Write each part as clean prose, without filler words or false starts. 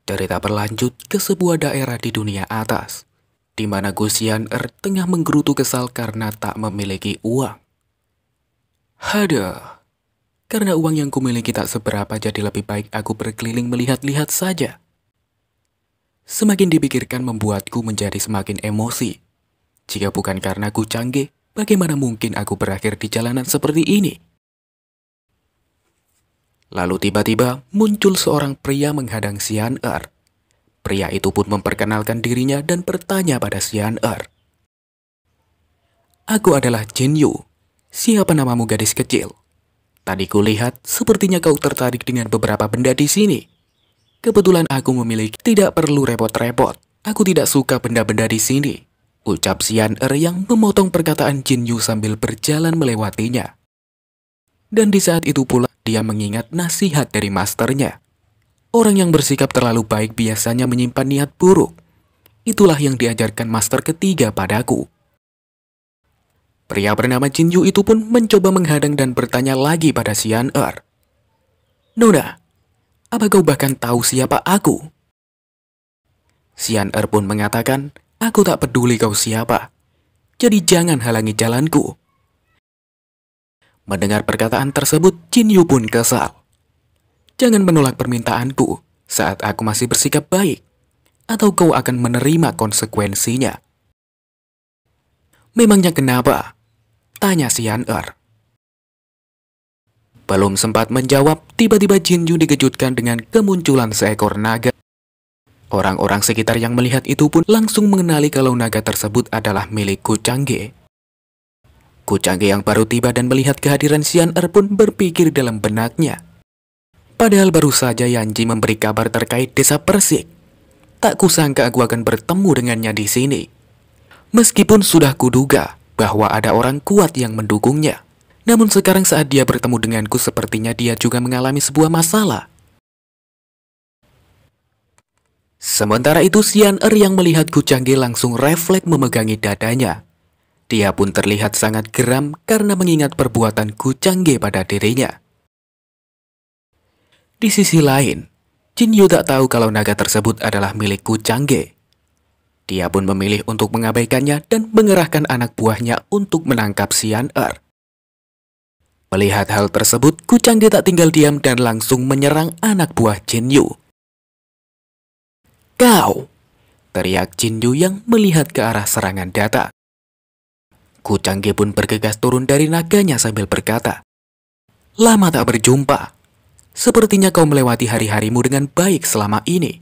Cerita berlanjut ke sebuah daerah di dunia atas, di mana Gu Xian'er tengah menggerutu kesal karena tak memiliki uang. Haduh, karena uang yang kumiliki tak seberapa, jadi lebih baik aku berkeliling melihat-lihat saja. Semakin dipikirkan membuatku menjadi semakin emosi. Jika bukan karena Gu Changge, bagaimana mungkin aku berakhir di jalanan seperti ini? Lalu tiba-tiba muncul seorang pria menghadang Xian'er. Pria itu pun memperkenalkan dirinya dan bertanya pada Xian'er. Aku adalah Jin Yu. Siapa namamu, gadis kecil? Tadi kulihat sepertinya kau tertarik dengan beberapa benda di sini. Kebetulan aku memiliki, tidak perlu repot-repot. Aku tidak suka benda-benda di sini, ucap Xian'er yang memotong perkataan Jin Yu sambil berjalan melewatinya. Dan di saat itu pula dia mengingat nasihat dari masternya. Orang yang bersikap terlalu baik biasanya menyimpan niat buruk. Itulah yang diajarkan master ketiga padaku. Pria bernama Jin Yu itu pun mencoba menghadang dan bertanya lagi pada Xian'er. Nona, apa kau bahkan tahu siapa aku? Xian'er pun mengatakan, aku tak peduli kau siapa. Jadi jangan halangi jalanku. Mendengar perkataan tersebut, Jin Yu pun kesal. Jangan menolak permintaanku saat aku masih bersikap baik, atau kau akan menerima konsekuensinya. Memangnya kenapa? Tanya Xian'er. Belum sempat menjawab, tiba-tiba Jin Yu dikejutkan dengan kemunculan seekor naga. Orang-orang sekitar yang melihat itu pun langsung mengenali kalau naga tersebut adalah milik Gu Changge. Gu Changge yang baru tiba dan melihat kehadiran Xian'er pun berpikir dalam benaknya. Padahal baru saja Yanji memberi kabar terkait desa Persik. Tak kusangka aku akan bertemu dengannya di sini. Meskipun sudah kuduga bahwa ada orang kuat yang mendukungnya. Namun sekarang saat dia bertemu denganku, sepertinya dia juga mengalami sebuah masalah. Sementara itu Xian'er yang melihat Gu Changge langsung refleks memegangi dadanya. Dia pun terlihat sangat geram karena mengingat perbuatan Gu Changge pada dirinya. Di sisi lain, Jin Yu tak tahu kalau naga tersebut adalah milik Gu Changge. Dia pun memilih untuk mengabaikannya dan mengerahkan anak buahnya untuk menangkap Xian'er. Melihat hal tersebut, Gu Changge tak tinggal diam dan langsung menyerang anak buah Jin Yu. Kau! Teriak Jin Yu yang melihat ke arah serangan datang. Gu Changge pun bergegas turun dari naganya sambil berkata, lama tak berjumpa. Sepertinya kau melewati hari-harimu dengan baik selama ini.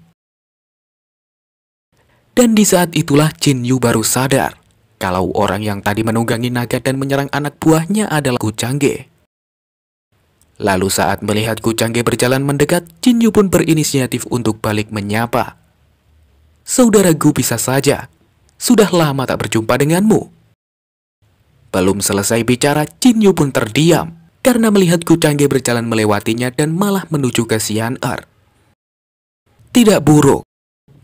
Dan di saat itulah Jin Yu baru sadar kalau orang yang tadi menunggangi naga dan menyerang anak buahnya adalah Gu Changge. Lalu saat melihat Gu Changge berjalan mendekat, Jin Yu pun berinisiatif untuk balik menyapa. Saudara Gu, bisa saja. Sudah lama tak berjumpa denganmu. Belum selesai bicara, Jin Yu pun terdiam karena melihat Gu Changge berjalan melewatinya dan malah menuju ke Xian'er. Tidak buruk,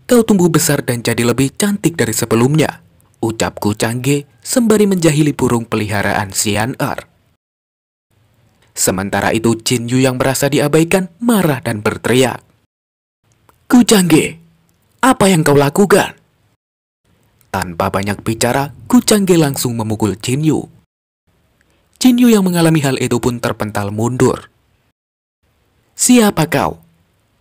kau tumbuh besar dan jadi lebih cantik dari sebelumnya, ucap Gu Changge sembari menjahili burung peliharaan Xian'er. Sementara itu Jin Yu yang merasa diabaikan marah dan berteriak. Gu Changge, apa yang kau lakukan? Tanpa banyak bicara, Gu Changge langsung memukul Jin Yu. Jin Yu yang mengalami hal itu pun terpental mundur. Siapa kau?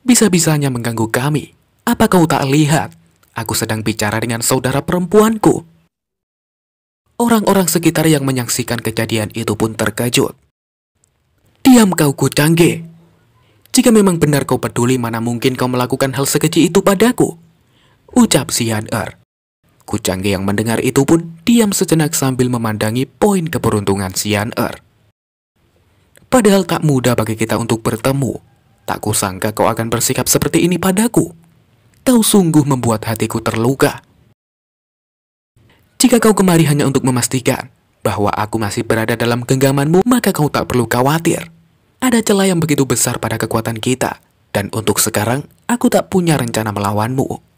Bisa-bisanya mengganggu kami. Apa kau tak lihat? Aku sedang bicara dengan saudara perempuanku. Orang-orang sekitar yang menyaksikan kejadian itu pun terkejut. Diam kau, Gu Changge. Jika memang benar kau peduli, mana mungkin kau melakukan hal sekecil itu padaku? Ucap Xian'er. Gu Changge yang mendengar itu pun diam sejenak sambil memandangi poin keberuntungan Xian'er. Padahal tak mudah bagi kita untuk bertemu. Tak kusangka kau akan bersikap seperti ini padaku. Kau sungguh membuat hatiku terluka. Jika kau kemari hanya untuk memastikan bahwa aku masih berada dalam genggamanmu, maka kau tak perlu khawatir. Ada celah yang begitu besar pada kekuatan kita, dan untuk sekarang aku tak punya rencana melawanmu.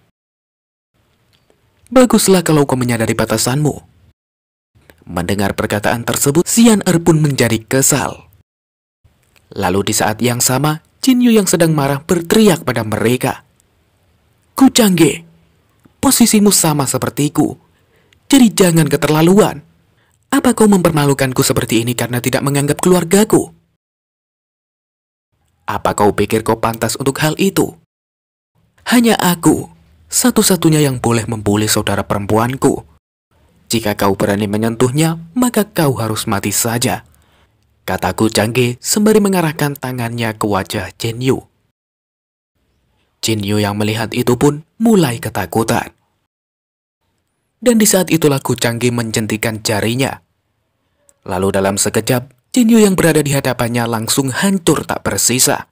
Baguslah kalau kau menyadari batasanmu. Mendengar perkataan tersebut, Xian'er pun menjadi kesal. Lalu di saat yang sama, Jin Yu yang sedang marah berteriak pada mereka. Kucangge, posisimu sama sepertiku. Jadi jangan keterlaluan. Apa kau mempermalukanku seperti ini karena tidak menganggap keluargaku? Apa kau pikir kau pantas untuk hal itu? Hanya aku, satu-satunya yang boleh membuli saudara perempuanku. Jika kau berani menyentuhnya, maka kau harus mati saja, kata Kucangge sembari mengarahkan tangannya ke wajah Jinyu. Jinyu yang melihat itu pun mulai ketakutan. Dan di saat itulah Kucangge menjentikan jarinya. Lalu dalam sekejap, Jinyu yang berada di hadapannya langsung hancur tak bersisa.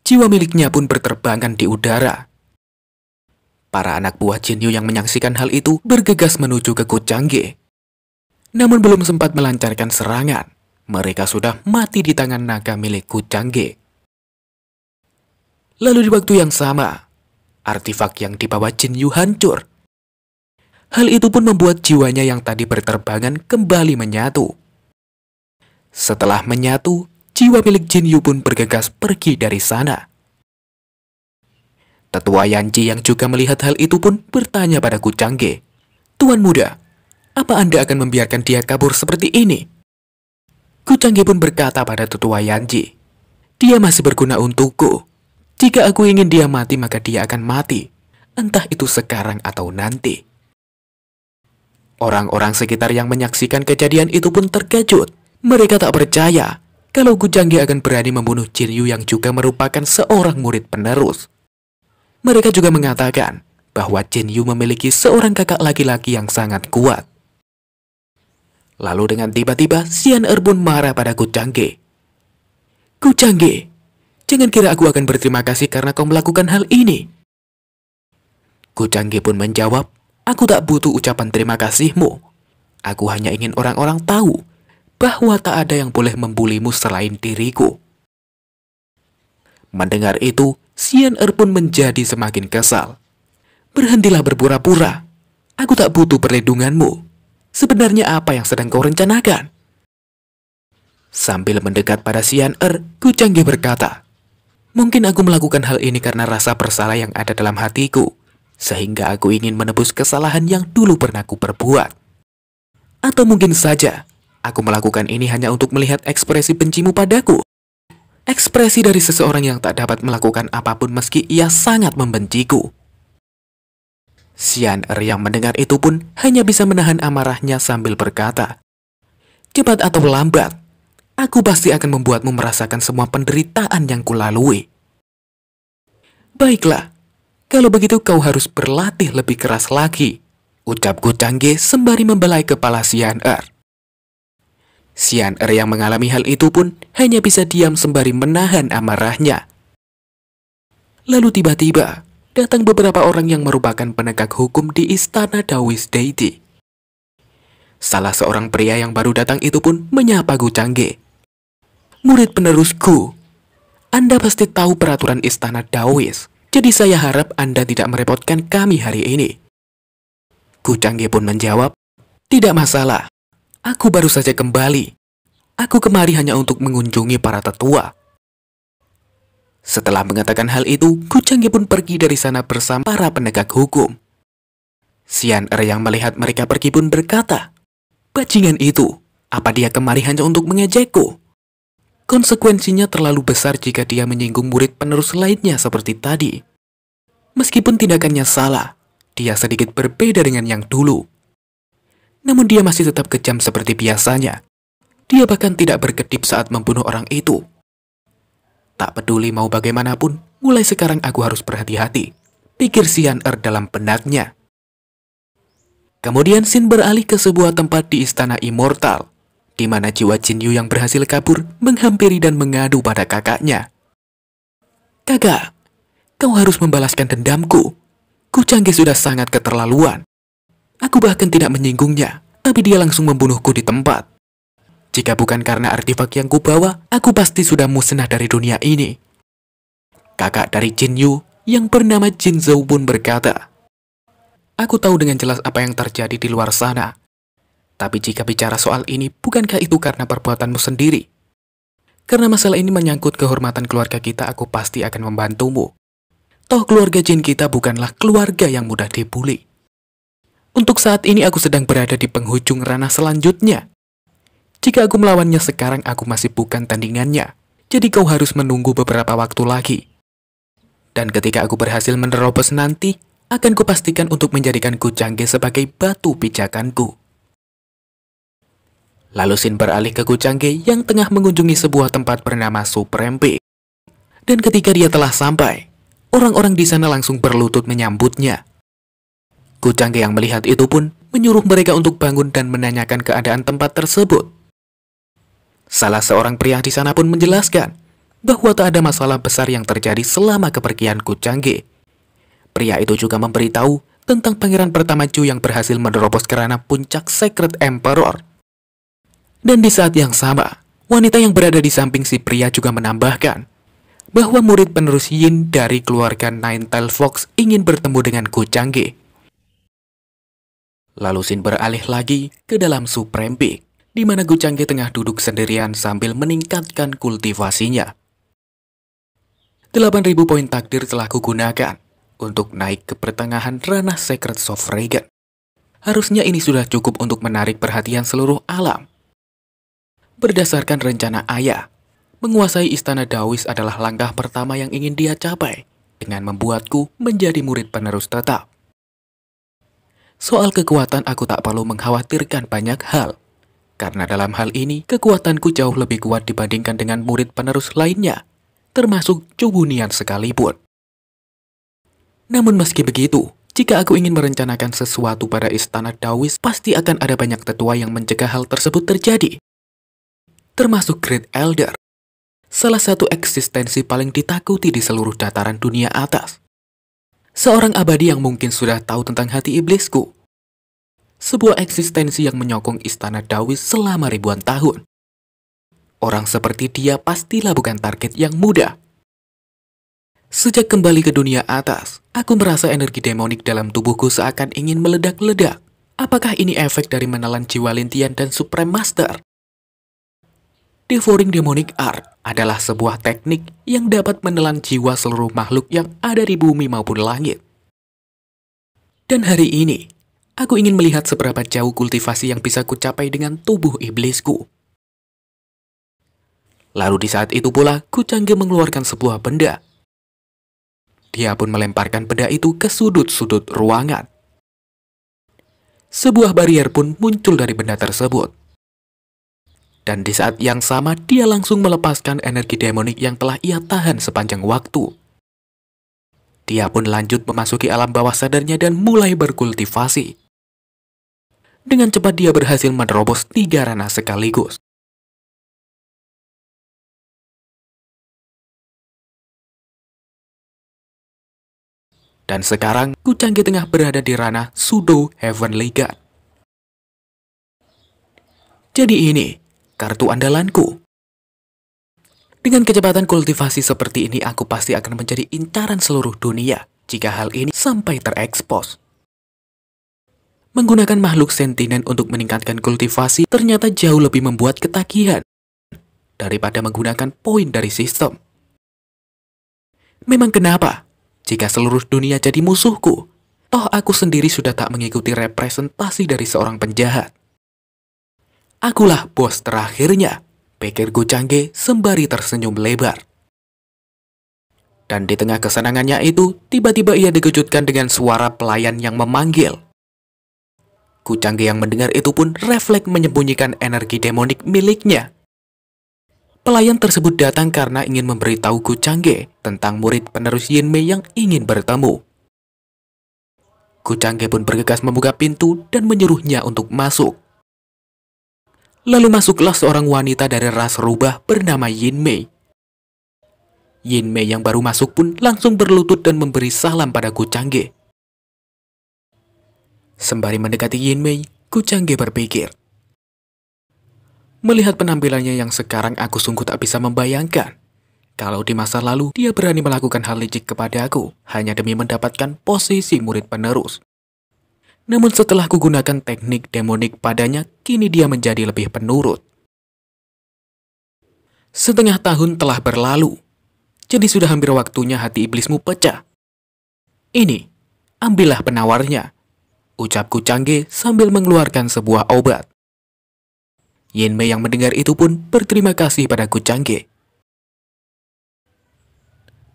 Jiwa miliknya pun berterbangan di udara. Para anak buah Jinyu yang menyaksikan hal itu bergegas menuju ke Kucangge. Namun belum sempat melancarkan serangan, mereka sudah mati di tangan naga milik Kucangge. Lalu di waktu yang sama, artefak yang dibawa Jinyu hancur. Hal itu pun membuat jiwanya yang tadi berterbangan kembali menyatu. Setelah menyatu, jiwa milik Jinyu pun bergegas pergi dari sana. Tetua Yanji yang juga melihat hal itu pun bertanya pada Kucangge, "Tuan muda, apa Anda akan membiarkan dia kabur seperti ini?" Kucangge pun berkata pada Tetua Yanji, "Dia masih berguna untukku. Jika aku ingin dia mati, maka dia akan mati, entah itu sekarang atau nanti." Orang-orang sekitar yang menyaksikan kejadian itu pun terkejut. Mereka tak percaya kalau Kucangge akan berani membunuh Jinyu yang juga merupakan seorang murid penerus. Mereka juga mengatakan bahwa Jinyu memiliki seorang kakak laki-laki yang sangat kuat. Lalu dengan tiba-tiba Xian Er pun marah pada Kucangge. "Kucangge, jangan kira aku akan berterima kasih karena kau melakukan hal ini." Kucangge pun menjawab, "Aku tak butuh ucapan terima kasihmu. Aku hanya ingin orang-orang tahu bahwa tak ada yang boleh membulimu selain diriku." Mendengar itu, Xian Er pun menjadi semakin kesal. "Berhentilah berpura-pura. Aku tak butuh perlindunganmu. Sebenarnya apa yang sedang kau rencanakan?" Sambil mendekat pada Xian Er, Kucangge berkata, "Mungkin aku melakukan hal ini karena rasa bersalah yang ada dalam hatiku, sehingga aku ingin menebus kesalahan yang dulu pernah ku perbuat. Atau mungkin saja, aku melakukan ini hanya untuk melihat ekspresi bencimu padaku. Ekspresi dari seseorang yang tak dapat melakukan apapun meski ia sangat membenciku." Xian Er yang mendengar itu pun hanya bisa menahan amarahnya sambil berkata, "Cepat atau lambat, aku pasti akan membuatmu merasakan semua penderitaan yang kulalui." "Baiklah, kalau begitu kau harus berlatih lebih keras lagi," ucap Kucangge sembari membelai kepala Xian Er. Xian Er yang mengalami hal itu pun hanya bisa diam sembari menahan amarahnya. Lalu tiba-tiba datang beberapa orang yang merupakan penegak hukum di istana Taoist Deity. Salah seorang pria yang baru datang itu pun menyapa Kucangge. "Murid penerusku, Anda pasti tahu peraturan istana Taoist, jadi saya harap Anda tidak merepotkan kami hari ini." Kucangge pun menjawab, "Tidak masalah. Aku baru saja kembali. Aku kemari hanya untuk mengunjungi para tetua." Setelah mengatakan hal itu, Kucangge pun pergi dari sana bersama para penegak hukum. Xian Er yang melihat mereka pergi pun berkata, "Bajingan itu, apa dia kemari hanya untuk mengejekku? Konsekuensinya terlalu besar jika dia menyinggung murid penerus lainnya seperti tadi. Meskipun tindakannya salah, dia sedikit berbeda dengan yang dulu. Namun dia masih tetap kejam seperti biasanya. Dia bahkan tidak berkedip saat membunuh orang itu. Tak peduli mau bagaimanapun, mulai sekarang aku harus berhati-hati," pikir Xian Er dalam benaknya. Kemudian Xin beralih ke sebuah tempat di istana Immortal, di mana jiwa Jinyu yang berhasil kabur menghampiri dan mengadu pada kakaknya. "Kakak, kau harus membalaskan dendamku. Kucangge sudah sangat keterlaluan. Aku bahkan tidak menyinggungnya, tapi dia langsung membunuhku di tempat. Jika bukan karena artefak yang kubawa, aku pasti sudah musnah dari dunia ini." Kakak dari Jinyu yang bernama Jinzhou pun berkata, "Aku tahu dengan jelas apa yang terjadi di luar sana. Tapi jika bicara soal ini, bukankah itu karena perbuatanmu sendiri? Karena masalah ini menyangkut kehormatan keluarga kita, aku pasti akan membantumu. Toh keluarga jin kita bukanlah keluarga yang mudah dibully. Untuk saat ini aku sedang berada di penghujung ranah selanjutnya. Jika aku melawannya sekarang, aku masih bukan tandingannya. Jadi kau harus menunggu beberapa waktu lagi. Dan ketika aku berhasil menerobos nanti, akan kupastikan untuk menjadikan Kucangge sebagai batu pijakanku. Lalu Shin beralih ke Kucangge yang tengah mengunjungi sebuah tempat bernama Supreme Peak. Dan ketika dia telah sampai, orang-orang di sana langsung berlutut menyambutnya. Kucangge yang melihat itu pun menyuruh mereka untuk bangun dan menanyakan keadaan tempat tersebut. Salah seorang pria di sana pun menjelaskan bahwa tak ada masalah besar yang terjadi selama kepergian Kucangge. Pria itu juga memberitahu tentang pangeran pertama Chu yang berhasil menerobos ke ranah puncak Secret Emperor. Dan di saat yang sama, wanita yang berada di samping si pria juga menambahkan bahwa murid penerus Yin dari keluarga Nine-Tailed Fox ingin bertemu dengan Kucangge. Lalu Shin beralih lagi ke dalam Supreme Peak, di mana Kucangge tengah duduk sendirian sambil meningkatkan kultivasinya. 8.000 poin takdir telah kugunakan untuk naik ke pertengahan ranah Secret Sovereign. Harusnya ini sudah cukup untuk menarik perhatian seluruh alam. Berdasarkan rencana ayah, menguasai istana Daois adalah langkah pertama yang ingin dia capai dengan membuatku menjadi murid penerus tetap. Soal kekuatan aku tak perlu mengkhawatirkan banyak hal, karena dalam hal ini kekuatanku jauh lebih kuat dibandingkan dengan murid penerus lainnya, termasuk Chu Bunian sekalipun. Namun meski begitu, jika aku ingin merencanakan sesuatu pada istana Daois, pasti akan ada banyak tetua yang mencegah hal tersebut terjadi. Termasuk Great Elder, salah satu eksistensi paling ditakuti di seluruh dataran dunia atas. Seorang abadi yang mungkin sudah tahu tentang hati iblisku. Sebuah eksistensi yang menyokong istana Daois selama ribuan tahun. Orang seperti dia pastilah bukan target yang mudah. Sejak kembali ke dunia atas, aku merasa energi demonik dalam tubuhku seakan ingin meledak-ledak. Apakah ini efek dari menelan jiwa Lintian dan Supreme Master? Devouring Demonic Art adalah sebuah teknik yang dapat menelan jiwa seluruh makhluk yang ada di bumi maupun langit. Dan hari ini, aku ingin melihat seberapa jauh kultivasi yang bisa kucapai dengan tubuh iblisku. Lalu di saat itu pula, Kucangge mengeluarkan sebuah benda. Dia pun melemparkan benda itu ke sudut-sudut ruangan. Sebuah barrier pun muncul dari benda tersebut. Dan di saat yang sama, dia langsung melepaskan energi demonik yang telah ia tahan sepanjang waktu. Dia pun lanjut memasuki alam bawah sadarnya dan mulai berkultivasi. Dengan cepat dia berhasil menerobos 3 ranah sekaligus. Dan sekarang, Kucangge tengah berada di ranah Pseudo Heavenly God. Jadi ini kartu andalanku. Dengan kecepatan kultivasi seperti ini, aku pasti akan menjadi incaran seluruh dunia jika hal ini sampai terekspos. Menggunakan makhluk sentinen untuk meningkatkan kultivasi ternyata jauh lebih membuat ketagihan daripada menggunakan poin dari sistem. Memang kenapa? Jika seluruh dunia jadi musuhku, toh aku sendiri sudah tak mengikuti representasi dari seorang penjahat. Akulah bos terakhirnya, pikir Kucangge sembari tersenyum lebar. Dan di tengah kesenangannya itu, tiba-tiba ia dikejutkan dengan suara pelayan yang memanggil. Kucangge yang mendengar itu pun refleks menyembunyikan energi demonik miliknya. Pelayan tersebut datang karena ingin memberitahu Kucangge tentang murid penerus Yinmei yang ingin bertemu. Kucangge pun bergegas membuka pintu dan menyuruhnya untuk masuk. Lalu masuklah seorang wanita dari ras rubah bernama Yinmei. Yinmei yang baru masuk pun langsung berlutut dan memberi salam pada Kucangge. Sembari mendekati Yinmei, Kucangge berpikir, melihat penampilannya yang sekarang, aku sungguh tak bisa membayangkan kalau di masa lalu dia berani melakukan hal licik kepada aku hanya demi mendapatkan posisi murid penerus. Namun setelah kugunakan teknik demonik padanya, kini dia menjadi lebih penurut. Setengah tahun telah berlalu, jadi sudah hampir waktunya hati iblismu pecah. Ini, ambillah penawarnya, ucap Gu Changge sambil mengeluarkan sebuah obat. Yin Mei yang mendengar itu pun berterima kasih pada Gu Changge.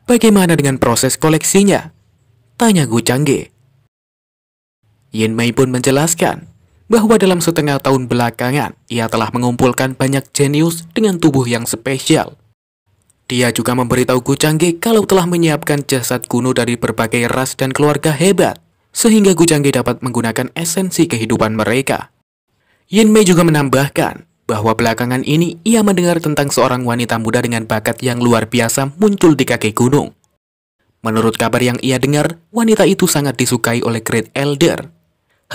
Bagaimana dengan proses koleksinya? Tanya Gu Changge. Yin Mei pun menjelaskan bahwa dalam setengah tahun belakangan ia telah mengumpulkan banyak jenius dengan tubuh yang spesial. Dia juga memberitahu Gu Changge kalau telah menyiapkan jasad kuno dari berbagai ras dan keluarga hebat, sehingga Gu Changge dapat menggunakan esensi kehidupan mereka. Yin Mei juga menambahkan bahwa belakangan ini ia mendengar tentang seorang wanita muda dengan bakat yang luar biasa muncul di kaki gunung. Menurut kabar yang ia dengar, wanita itu sangat disukai oleh Great Elder.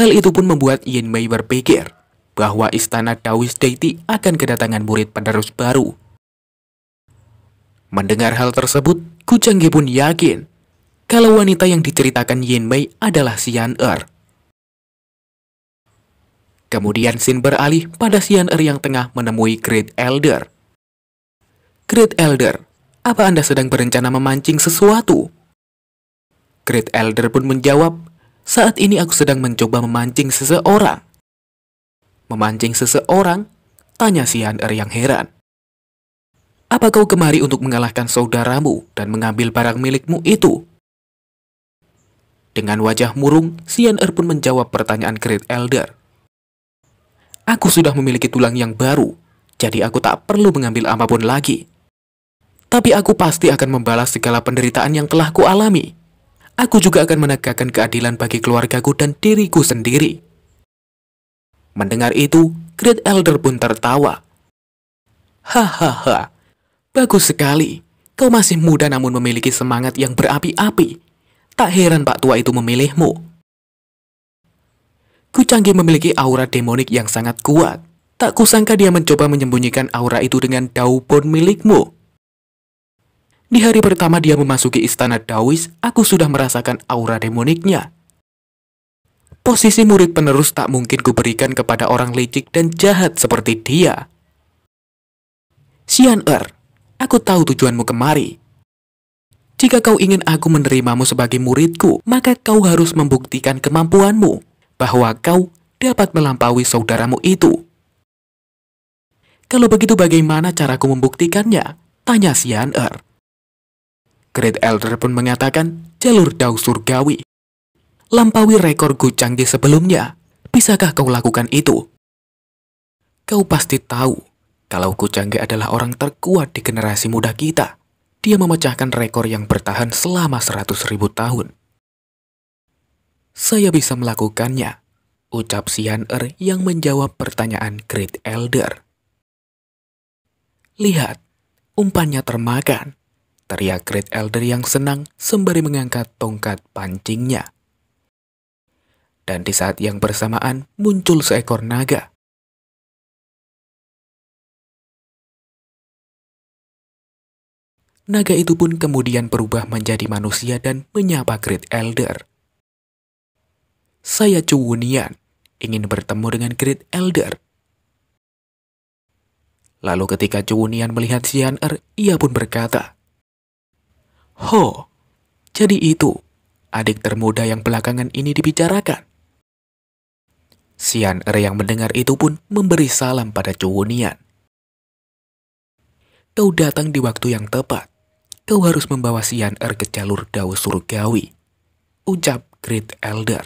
Hal itu pun membuat Yin Mei berpikir bahwa istana Taoist Deity akan kedatangan murid penerus baru. Mendengar hal tersebut, Gu Changge pun yakin kalau wanita yang diceritakan Yin Mei adalah Xian Er. Kemudian scene beralih pada Xian Er yang tengah menemui Great Elder. Great Elder, apa Anda sedang berencana memancing sesuatu? Great Elder pun menjawab, saat ini aku sedang mencoba memancing seseorang. Memancing seseorang? Tanya Xian Er yang heran. Apa kau kemari untuk mengalahkan saudaramu dan mengambil barang milikmu itu? Dengan wajah murung, Xian Er pun menjawab pertanyaan Great Elder. Aku sudah memiliki tulang yang baru, jadi aku tak perlu mengambil apapun lagi. Tapi aku pasti akan membalas segala penderitaan yang telah kualami. Aku juga akan menegakkan keadilan bagi keluargaku dan diriku sendiri. Mendengar itu, Great Elder pun tertawa. Hahaha. Bagus sekali, kau masih muda namun memiliki semangat yang berapi-api. Tak heran Pak Tua itu memilihmu. Gu Changge memiliki aura demonik yang sangat kuat. Tak kusangka dia mencoba menyembunyikan aura itu dengan Daobon milikmu. Di hari pertama dia memasuki istana Taoist, aku sudah merasakan aura demoniknya. Posisi murid penerus tak mungkin kuberikan kepada orang licik dan jahat seperti dia. Xian Er, aku tahu tujuanmu kemari. Jika kau ingin aku menerimamu sebagai muridku, maka kau harus membuktikan kemampuanmu, bahwa kau dapat melampaui saudaramu itu. Kalau begitu bagaimana caraku membuktikannya? Tanya Xian Er. Great Elder pun mengatakan jalur Dao Surgawi. Lampaui rekor Gu Changge sebelumnya. Bisakah kau lakukan itu? Kau pasti tahu kalau Gu Changge adalah orang terkuat di generasi muda kita. Dia memecahkan rekor yang bertahan selama 100.000 tahun. Saya bisa melakukannya, ucap Xian Er yang menjawab pertanyaan Great Elder. Lihat, umpannya termakan, teriak Great Elder yang senang sembari mengangkat tongkat pancingnya. Dan di saat yang bersamaan muncul seekor naga. Naga itu pun kemudian berubah menjadi manusia dan menyapa Great Elder. Saya Chu Wunian, ingin bertemu dengan Great Elder. Lalu ketika Chu Wunian melihat Xian Er, ia pun berkata, Ho, jadi itu adik termuda yang belakangan ini dibicarakan. Xian Er yang mendengar itu pun memberi salam pada Chu Wunian. Kau datang di waktu yang tepat. Kau harus membawa Xian Er ke jalur Dao Surgawi, ucap Great Elder.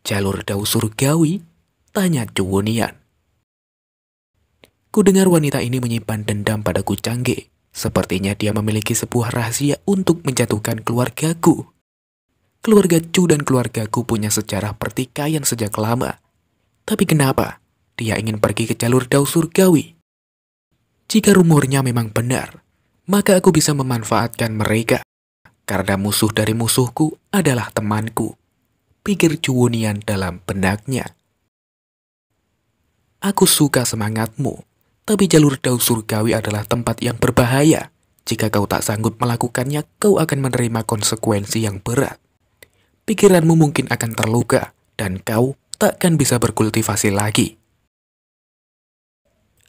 Jalur Dao Surgawi? Tanya Chu Wunian. Kudengar wanita ini menyimpan dendam pada Gu Changge. Sepertinya dia memiliki sebuah rahasia untuk menjatuhkan keluargaku. Keluarga Chu dan keluargaku punya sejarah pertikaian sejak lama. Tapi kenapa dia ingin pergi ke jalur Dao Surgawi? Jika rumornya memang benar, maka aku bisa memanfaatkan mereka. Karena musuh dari musuhku adalah temanku, pikir Chu Wunian dalam benaknya. Aku suka semangatmu, tapi jalur Dao Surgawi adalah tempat yang berbahaya. Jika kau tak sanggup melakukannya, kau akan menerima konsekuensi yang berat. Pikiranmu mungkin akan terluka, dan kau takkan bisa berkultivasi lagi.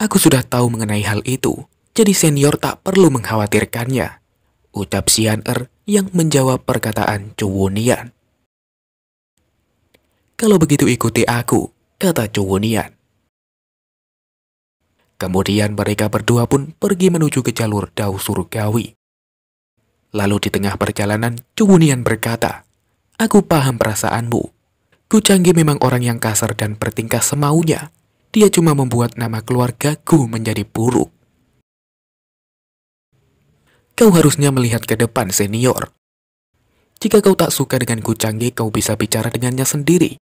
Aku sudah tahu mengenai hal itu, jadi senior tak perlu mengkhawatirkannya, ucap Xian Er yang menjawab perkataan Cuwunian. "Kalau begitu ikuti aku," kata Cuwunian. Kemudian mereka berdua pun pergi menuju ke jalur Dao Surgawi. Lalu di tengah perjalanan, Cuwunian berkata, "Aku paham perasaanmu. Kucangge memang orang yang kasar dan bertingkah semaunya. Dia cuma membuat nama keluargaku menjadi buruk. Kau harusnya melihat ke depan, senior. Jika kau tak suka dengan Kucangge, kau bisa bicara dengannya sendiri.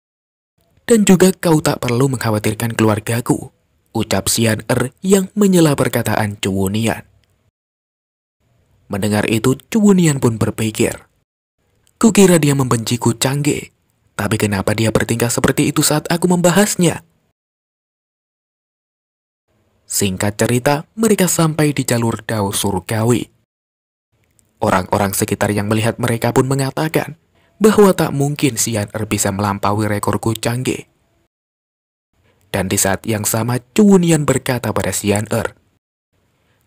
Dan juga kau tak perlu mengkhawatirkan keluargaku," ucap Xian Er yang menyela perkataan Cuwunian. Mendengar itu, Cuwunian pun berpikir, "Kukira dia membenci Kucangge, tapi kenapa dia bertingkah seperti itu saat aku membahasnya?" Singkat cerita, mereka sampai di jalur Dao Surgawi. Orang-orang sekitar yang melihat mereka pun mengatakan bahwa tak mungkin Xian Er bisa melampaui rekor Kucangge. Dan di saat yang sama, Cuwunian berkata pada Xian Er,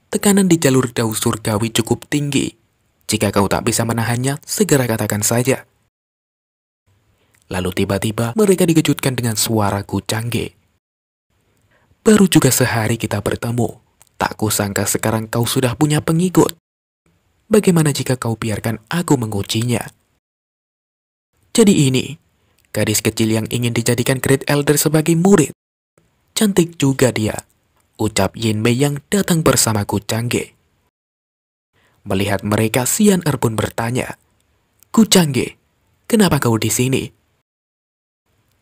"Tekanan di jalur Dao Surgawi cukup tinggi. Jika kau tak bisa menahannya, segera katakan saja." Lalu tiba-tiba mereka dikejutkan dengan suara Kucangge. "Baru juga sehari kita bertemu. Tak kusangka sekarang kau sudah punya pengikut. Bagaimana jika kau biarkan aku mengujinya?" Jadi ini, gadis kecil yang ingin dijadikan Great Elder sebagai murid. Cantik juga dia, ucap Yin Mei yang datang bersama Kucangge. Melihat mereka, Xian Er pun bertanya, "Kucangge, kenapa kau di sini?"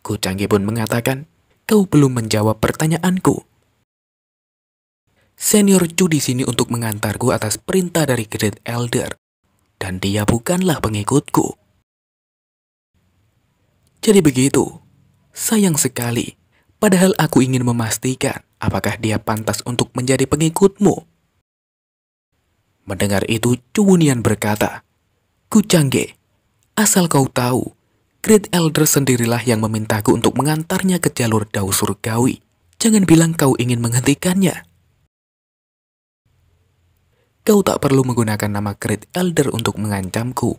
Kucangge pun mengatakan, "Kau belum menjawab pertanyaanku. Senior Chu di sini untuk mengantarku atas perintah dari Great Elder, dan dia bukanlah pengikutku." Jadi begitu, sayang sekali. Padahal aku ingin memastikan apakah dia pantas untuk menjadi pengikutmu. Mendengar itu, Cuwunian berkata, "Kucangge, asal kau tahu, Great Elder sendirilah yang memintaku untuk mengantarnya ke jalur Dao Surgawi. Jangan bilang kau ingin menghentikannya. Kau tak perlu menggunakan nama Great Elder untuk mengancamku.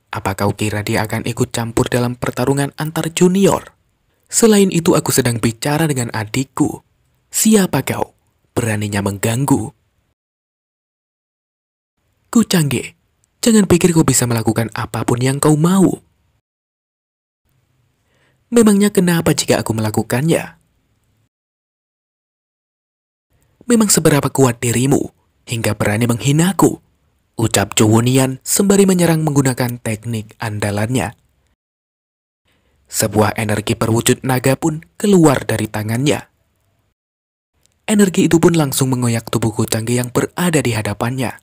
Apa kau kira dia akan ikut campur dalam pertarungan antar junior? Selain itu, aku sedang bicara dengan adikku. Siapa kau? Beraninya mengganggu?" "Kucangge, jangan pikir kau bisa melakukan apapun yang kau mau. Memangnya kenapa jika aku melakukannya? Memang seberapa kuat dirimu hingga berani menghinaku?" ucap Cuwunian sembari menyerang menggunakan teknik andalannya. Sebuah energi berwujud naga pun keluar dari tangannya. Energi itu pun langsung mengoyak tubuh Kucangge yang berada di hadapannya.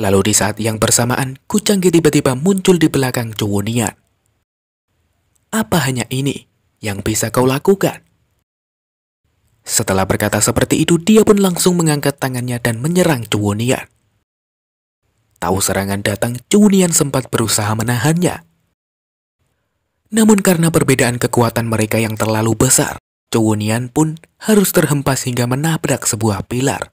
Lalu di saat yang bersamaan, Kucangge tiba-tiba muncul di belakang Cuwunian. "Apa hanya ini yang bisa kau lakukan?" Setelah berkata seperti itu, dia pun langsung mengangkat tangannya dan menyerang Cuwunian. Tahu serangan datang, Cuwunian sempat berusaha menahannya. Namun karena perbedaan kekuatan mereka yang terlalu besar, Cuwunian pun harus terhempas hingga menabrak sebuah pilar.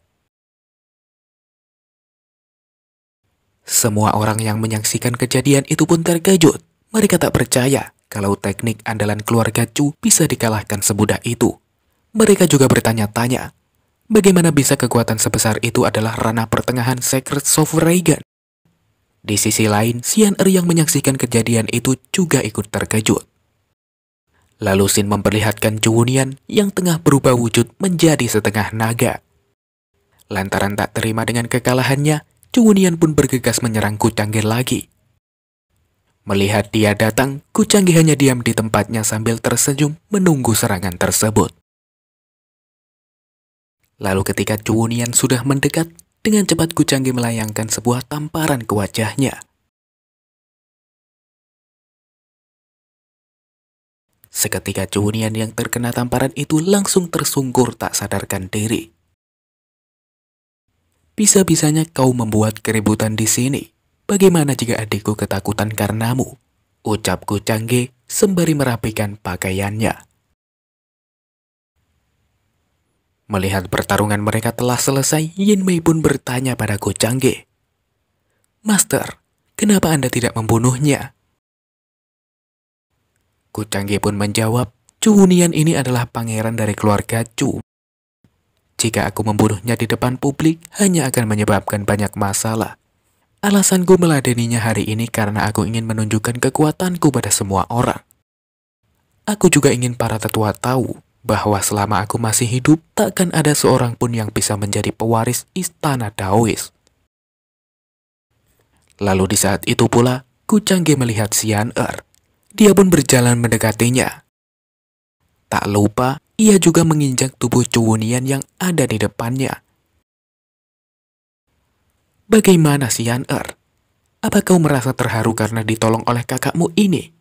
Semua orang yang menyaksikan kejadian itu pun terkejut. Mereka tak percaya kalau teknik andalan keluarga Chu bisa dikalahkan semudah itu. Mereka juga bertanya-tanya, bagaimana bisa kekuatan sebesar itu adalah ranah pertengahan Sacred Sovereign? Di sisi lain, Xian Er yang menyaksikan kejadian itu juga ikut terkejut. Lalu Xin memperlihatkan Cuwunian yang tengah berubah wujud menjadi setengah naga. Lantaran tak terima dengan kekalahannya, Cuwunian pun bergegas menyerang Kucangge lagi. Melihat dia datang, Kucangge hanya diam di tempatnya sambil tersenyum menunggu serangan tersebut. Lalu ketika Cuwunian sudah mendekat, dengan cepat Kucangge melayangkan sebuah tamparan ke wajahnya. Seketika Cuwunian yang terkena tamparan itu langsung tersungkur tak sadarkan diri. "Bisa-bisanya kau membuat keributan di sini. Bagaimana jika adikku ketakutan karenamu?" ucap Kucangge sembari merapikan pakaiannya. Melihat pertarungan mereka telah selesai, Yin Mei pun bertanya pada Gu Changge, "Master, kenapa Anda tidak membunuhnya?" Gu Changge pun menjawab, "Chu Hunian ini adalah pangeran dari keluarga Chu. Jika aku membunuhnya di depan publik, hanya akan menyebabkan banyak masalah. Alasanku meladeninya hari ini karena aku ingin menunjukkan kekuatanku pada semua orang. Aku juga ingin para tetua tahu bahwa selama aku masih hidup, takkan ada seorang pun yang bisa menjadi pewaris istana Daois." Lalu di saat itu pula, Gu Changge melihat Xian Er. Dia pun berjalan mendekatinya. Tak lupa, ia juga menginjak tubuh Chu Hunian yang ada di depannya. "Bagaimana Xian Er? Apa kau merasa terharu karena ditolong oleh kakakmu ini?"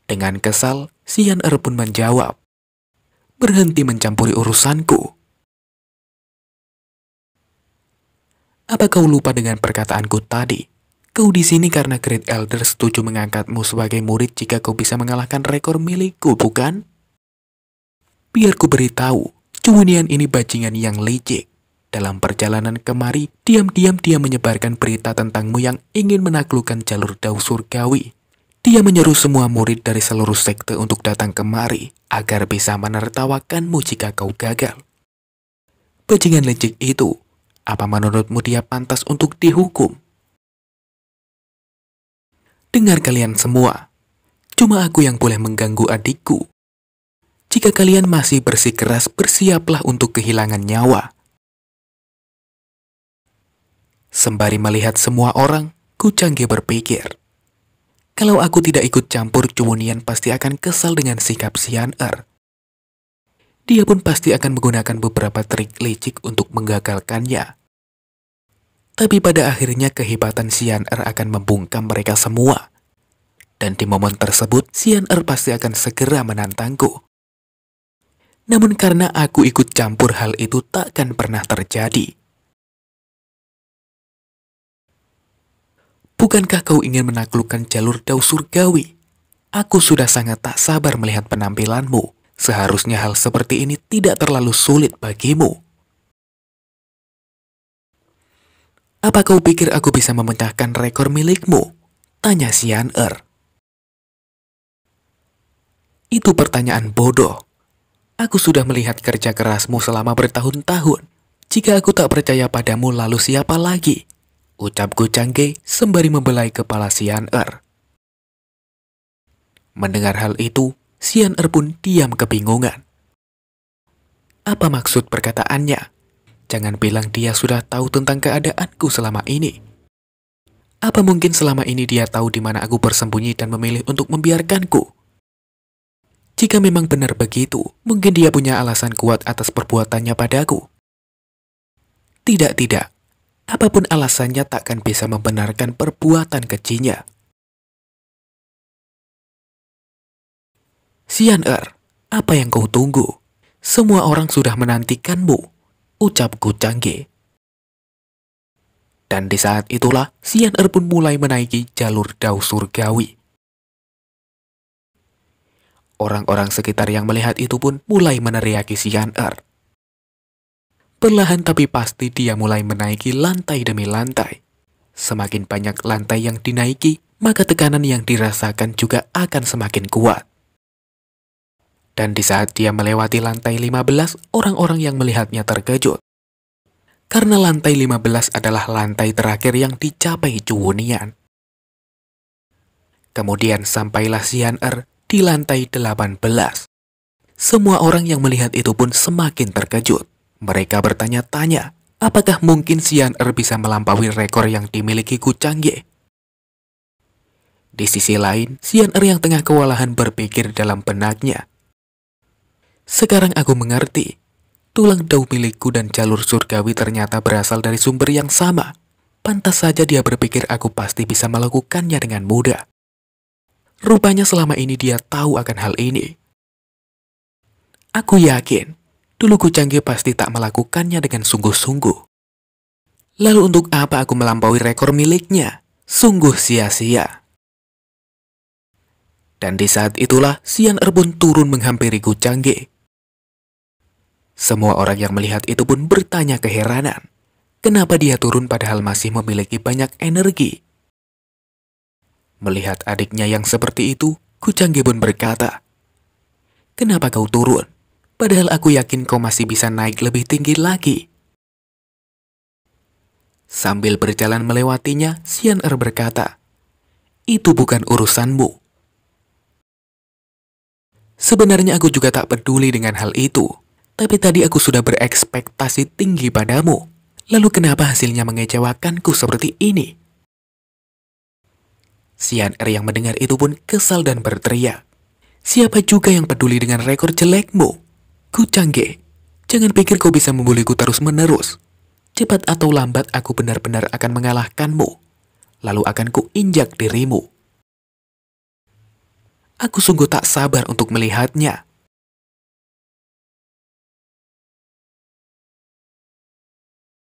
Dengan kesal, Xian Er pun menjawab, "Berhenti mencampuri urusanku. Apa kau lupa dengan perkataanku tadi? Kau di sini karena Great Elder setuju mengangkatmu sebagai murid jika kau bisa mengalahkan rekor milikku, bukan? Biar ku beritahu, Chu Hunian ini bajingan yang licik. Dalam perjalanan kemari, diam-diam dia menyebarkan berita tentangmu yang ingin menaklukkan jalur Dao Surgawi. Dia menyeru semua murid dari seluruh sekte untuk datang kemari agar bisa menertawakanmu jika kau gagal. Bajingan licik itu, apa menurutmu dia pantas untuk dihukum? Dengar kalian semua, cuma aku yang boleh mengganggu adikku. Jika kalian masih bersikeras, bersiaplah untuk kehilangan nyawa." Sembari melihat semua orang, Gu Changge berpikir, kalau aku tidak ikut campur, Chu Hunian pasti akan kesal dengan sikap Xian Er. Dia pun pasti akan menggunakan beberapa trik licik untuk menggagalkannya. Tapi pada akhirnya kehebatan Xian Er akan membungkam mereka semua. Dan di momen tersebut, Xian Er pasti akan segera menantangku. Namun karena aku ikut campur, hal itu takkan pernah terjadi. Bukankah kau ingin menaklukkan jalur Dao Surgawi? Aku sudah sangat tak sabar melihat penampilanmu. Seharusnya hal seperti ini tidak terlalu sulit bagimu. Apa kau pikir aku bisa memecahkan rekor milikmu? Tanya Xian Er. Itu pertanyaan bodoh. Aku sudah melihat kerja kerasmu selama bertahun-tahun. Jika aku tak percaya padamu, lalu siapa lagi? Ucap Gu Changge sembari membelai kepala Xian Er. Mendengar hal itu, Xian Er pun diam kebingungan. Apa maksud perkataannya? Jangan bilang dia sudah tahu tentang keadaanku selama ini. Apa mungkin selama ini dia tahu di mana aku bersembunyi dan memilih untuk membiarkanku? Jika memang benar begitu, mungkin dia punya alasan kuat atas perbuatannya padaku. Tidak. Apapun alasannya takkan bisa membenarkan perbuatan kejinya. Xian Er, apa yang kau tunggu? Semua orang sudah menantikanmu, ucap Gu Changge. Dan di saat itulah, Xian Er pun mulai menaiki jalur Dao Surgawi. Orang-orang sekitar yang melihat itu pun mulai meneriaki Xian Er. Perlahan tapi pasti dia mulai menaiki lantai demi lantai. Semakin banyak lantai yang dinaiki, maka tekanan yang dirasakan juga akan semakin kuat. Dan di saat dia melewati lantai 15, orang-orang yang melihatnya terkejut. Karena lantai 15 adalah lantai terakhir yang dicapai Chu Hunian. Kemudian sampailah Xian Er di lantai 18. Semua orang yang melihat itu pun semakin terkejut. Mereka bertanya-tanya, apakah mungkin Xian Er bisa melampaui rekor yang dimiliki Gu Changge? Di sisi lain, Xian Er yang tengah kewalahan berpikir dalam benaknya. Sekarang aku mengerti, tulang Dao milikku dan jalur surgawi ternyata berasal dari sumber yang sama. Pantas saja dia berpikir aku pasti bisa melakukannya dengan mudah. Rupanya selama ini dia tahu akan hal ini. Aku yakin, dulu Gu Changge pasti tak melakukannya dengan sungguh-sungguh. Lalu untuk apa aku melampaui rekor miliknya? Sungguh sia-sia. Dan di saat itulah, Xian Er pun turun menghampiri Gu Changge. Semua orang yang melihat itu pun bertanya keheranan. Kenapa dia turun padahal masih memiliki banyak energi? Melihat adiknya yang seperti itu, Kucangge pun berkata, "Kenapa kau turun? Padahal aku yakin kau masih bisa naik lebih tinggi lagi." Sambil berjalan melewatinya, Xian Er berkata, "Itu bukan urusanmu." Sebenarnya aku juga tak peduli dengan hal itu. Tapi tadi aku sudah berekspektasi tinggi padamu. Lalu kenapa hasilnya mengecewakanku seperti ini? Xian Er yang mendengar itu pun kesal dan berteriak, "Siapa juga yang peduli dengan rekor jelekmu? Kucangge, jangan pikir kau bisa membuliku terus-menerus. Cepat atau lambat aku benar-benar akan mengalahkanmu. Lalu akan kuinjak dirimu." Aku sungguh tak sabar untuk melihatnya.